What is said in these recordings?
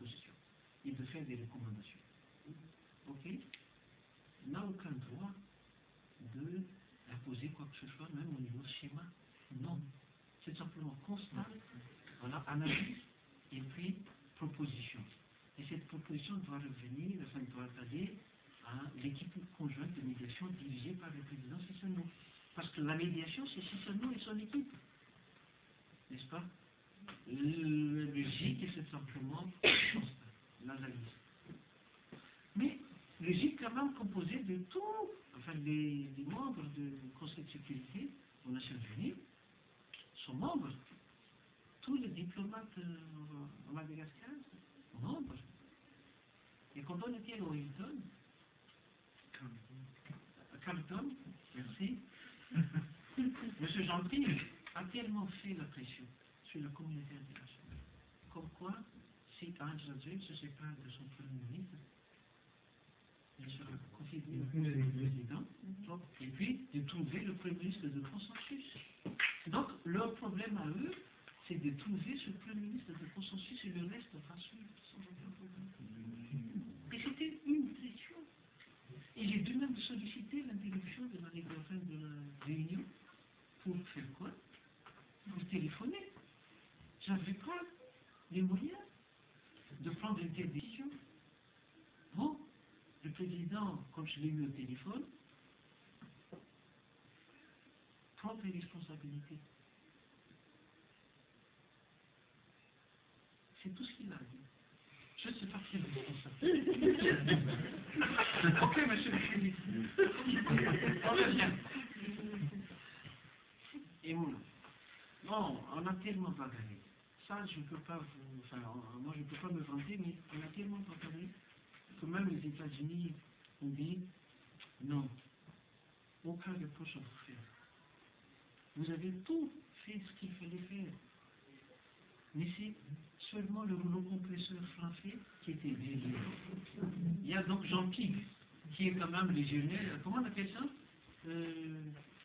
propositions et de faire des recommandations. Ok? N'a aucun droit d'imposer quoi que ce soit, même au niveau schéma. Non. C'est simplement constat, voilà, analyse et puis proposition. Et cette proposition doit revenir, enfin doit aller à l'équipe conjointe de médiation dirigée par le président Sissano. Parce que la médiation, c'est Sissano et son équipe. N'est-ce pas? Le GIC, c'est simplement l'analyse. Mais le GIC, quand même, composé de tout, enfin, des membres du Conseil de sécurité aux Nations Unies sont membres. Tous les diplomates en Madagascar sont membres. Et quand on était à Wellington, à Carleton, merci, M. Jean-Pierre a tellement fait la pression sur la communauté internationale, comme quoi, si Angela Drake se sépare de son premier ministre, il sera confirmé au président, et puis de trouver le premier ministre de consensus. Donc, leur problème à eux, c'est de trouver ce premier ministre de consensus et le reste va suivre sans aucun problème. Et c'était une pression. Et j'ai dû même solliciter l'interruption de la réunion pour faire quoi? Pour téléphoner. Je n'avais pas les moyens de prendre une telle décision. Bon, le président, quand je l'ai eu au téléphone, prend les responsabilités. C'est tout ce qu'il a dit. Je ne sais pas qui est responsable. Ok, monsieur le président. On revient. Et moi, non, on a tellement bagarré. Ça, je ne peux pas vous... Enfin, moi, je ne peux pas me vanter, mais on a tellement bagarré que même les États-Unis ont dit non, aucun reproche à vous faire. Vous avez tout fait ce qu'il fallait faire. Mais c'est seulement le rouleau compresseur français qui était derrière. Il y a donc Jean-Pierre, qui est quand même légionnaire, comment on appelle ça?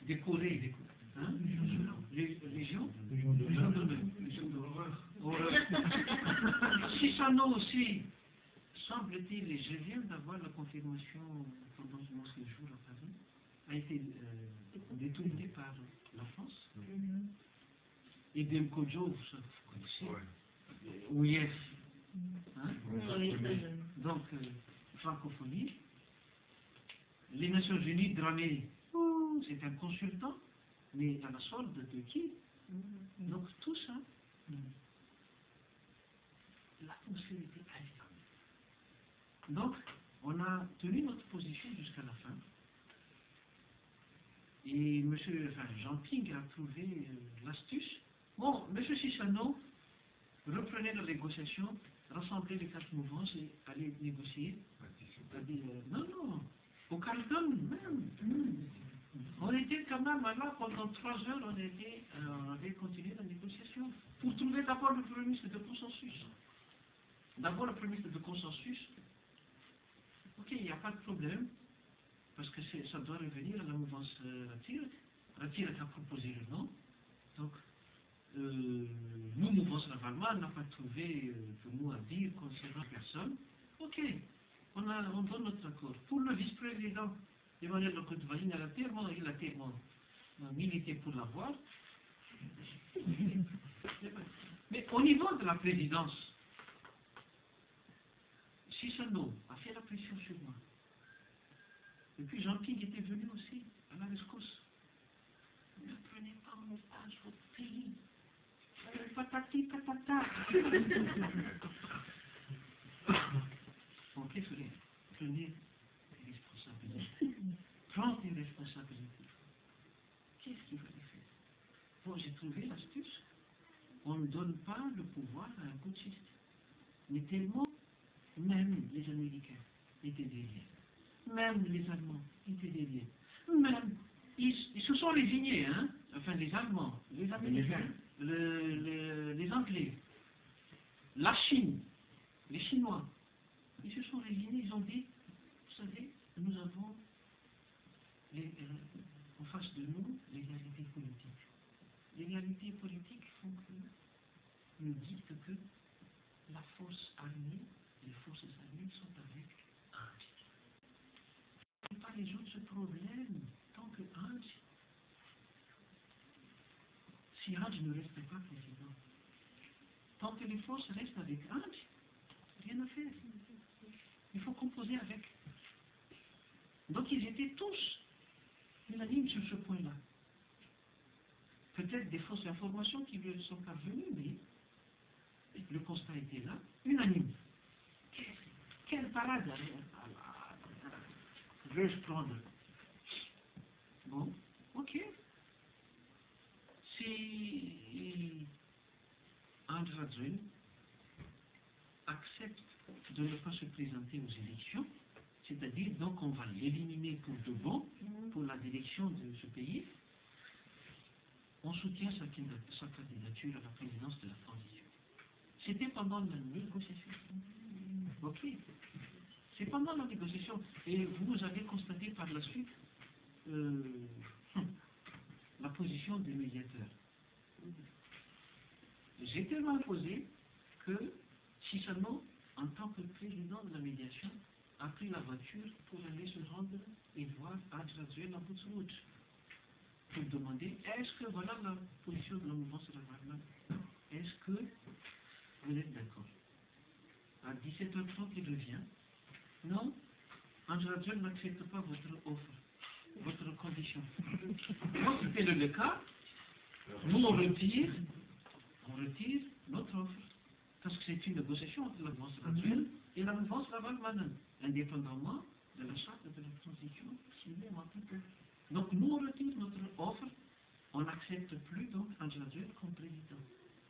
Décoré. Hein? Légion d'honneur. Sissano aussi, semble-t-il, et je viens d'avoir la confirmation pendant mon séjour à Paris, a été détourné par la France. Et Demkojo, vous connaissez? OIF. Hein? Donc, francophonie. Les Nations Unies, Dramé, c'est un consultant, mais à la solde de qui? Donc, tout ça, l'atmosphère était alléchante. Donc, on a tenu notre position jusqu'à la fin. Et Jean-Ping a trouvé l'astuce. Bon, M. Sissano reprenait la négociation, rassemblait les 4 mouvances et allait négocier. Non, au Carleton même. On était quand même là pendant 3 heures, on avait continué la négociation pour trouver d'abord le premier ministre de consensus. D'abord le premier ministre de consensus. Ok, il n'y a pas de problème, parce que ça doit revenir à la mouvance Ratir. Ratir a proposé le nom. Donc, nous, mouvance Lavallois, n'a pas trouvé de mot à dire concernant personne. Ok, on donne notre accord. Pour le vice-président, Emmanuel Lecoudvaline, il a tellement milité pour l'avoir. Mais au niveau de la présidence, Sissano a fait la pression sur moi. Et puis Jean-Pierre était venu aussi à la rescousse. Ne prenez pas en otage votre pays. Patati patata. Bon, qu'est-ce que c'est? Prenez des responsabilités. Prends des responsabilités. Qu'est-ce qu'il fallait faire? Bon, j'ai trouvé l'astuce. On ne donne pas le pouvoir à un putschiste. Mais tellement, même les Américains étaient derrière. Même les Allemands étaient derrière. Même, ils se sont résignés, hein? Enfin, les Allemands, les Américains, les Anglais, la Chine, les Chinois, ils se sont résignés, ils ont dit, vous savez, nous avons en face de nous les réalités politiques. Les réalités politiques font que, nous disent que la force armée, les forces armées sont avec Ange. On ne peut pas résoudre ce problème tant que Ange, si Ange ne reste pas président, tant que les forces restent avec Ange, rien à faire. Il faut composer avec. Donc ils étaient tous unanimes sur ce point-là. Peut-être des fausses informations qui lui sont parvenues, mais le constat était là, unanime. Quelle parade veux-je prendre? Bon, ok. Si Ange Radzouel accepte de ne pas se présenter aux élections, c'est-à-dire donc on va l'éliminer pour de bon, pour la direction de ce pays, on soutient sa candidature à la présidence de la transition. C'était pendant la négociation. Ok. C'est pendant la négociation. Et vous avez constaté par la suite la position des médiateurs. J'ai tellement imposé que Chissano, en tant que président de la médiation, a pris la voiture pour aller se rendre et voir Ange Radzouel en route pour demander est-ce que voilà la position de la mouvance de la Varman, est-ce que vous êtes d'accord? À 17h30, il revient. Non, Ange Radzouel n'accepte pas votre offre, votre condition. Moi, c'était le cas. Nous, on retire notre offre. Parce que c'est une négociation entre la mouvance Radzouel et la mouvance Laval-Manan, indépendamment de la charte de la transition signée en tout. Donc nous, on retire notre offre, on n'accepte plus donc Ange Radzouel comme président.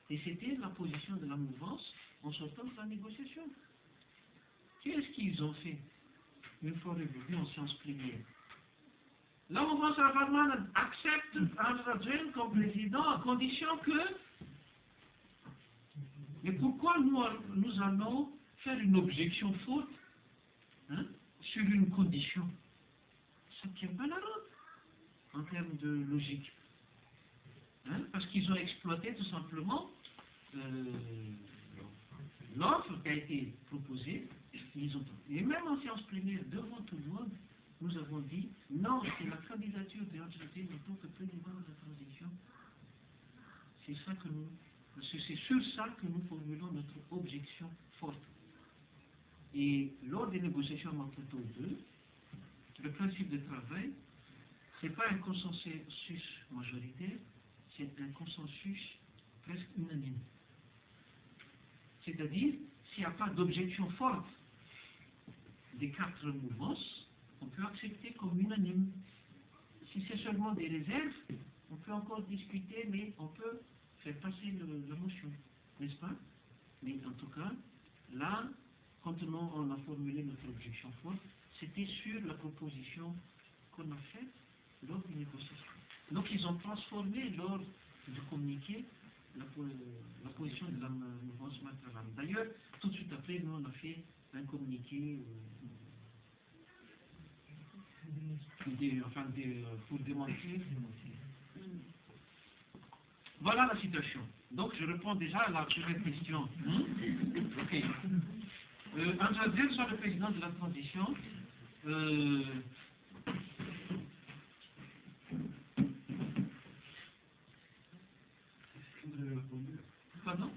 Et c'était la position de la mouvance en sortant de la négociation. Qu'est-ce qu'ils ont fait une fois revenus en séance plénière? La mouvance Laval-Manan accepte Ange Radzouel comme président à condition que... Mais pourquoi nous allons faire une objection faute sur une condition? Ça ne tient pas la route en termes de logique. Parce qu'ils ont exploité tout simplement l'offre qui a été proposée. Et même en séance plénière, devant tout le monde, nous avons dit non, c'est la candidature de Ange Radzouel en tant que président de la transition. C'est ça que nous... C'est sur ça que nous formulons notre objection forte. Et lors des négociations entre tous deux, le principe de travail, ce n'est pas un consensus majoritaire, c'est un consensus presque unanime. C'est-à-dire, s'il n'y a pas d'objection forte des 4 mouvances, on peut accepter comme unanime. Si c'est seulement des réserves, on peut encore discuter, mais on peut faire passer la motion, n'est-ce pas? Mais en tout cas, là, quand on a formulé notre objection forte, c'était sur la proposition qu'on a faite lors des négociations. Donc ils ont transformé lors du communiqué la position de la mouvance Matravane. D'ailleurs, tout de suite après, nous on a fait un communiqué pour démentir. Voilà la situation. Donc, je réponds déjà à la première question. Ok. Ange Radzouel soit le président de la transition. Pardon?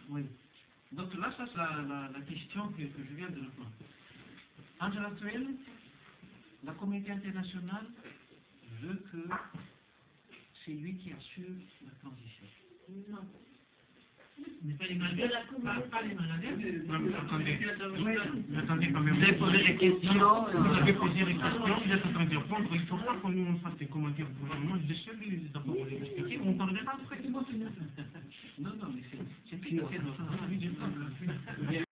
Oui. Donc là, ça c'est la question que je viens de répondre. Ange Radzouel, la communauté internationale veut que c'est lui qui assure la transition. Non. Mais pas les malades. Pas les malades. Attendez quand même. Vous avez posé des questions. Vous avez posé des questions. Vous êtes en train de répondre. Il faut pas qu'on nous fasse des commentaires au gouvernement. Je suis d'abord vous expliquer. On parlera après. Non, mais c'est tout à fait normal.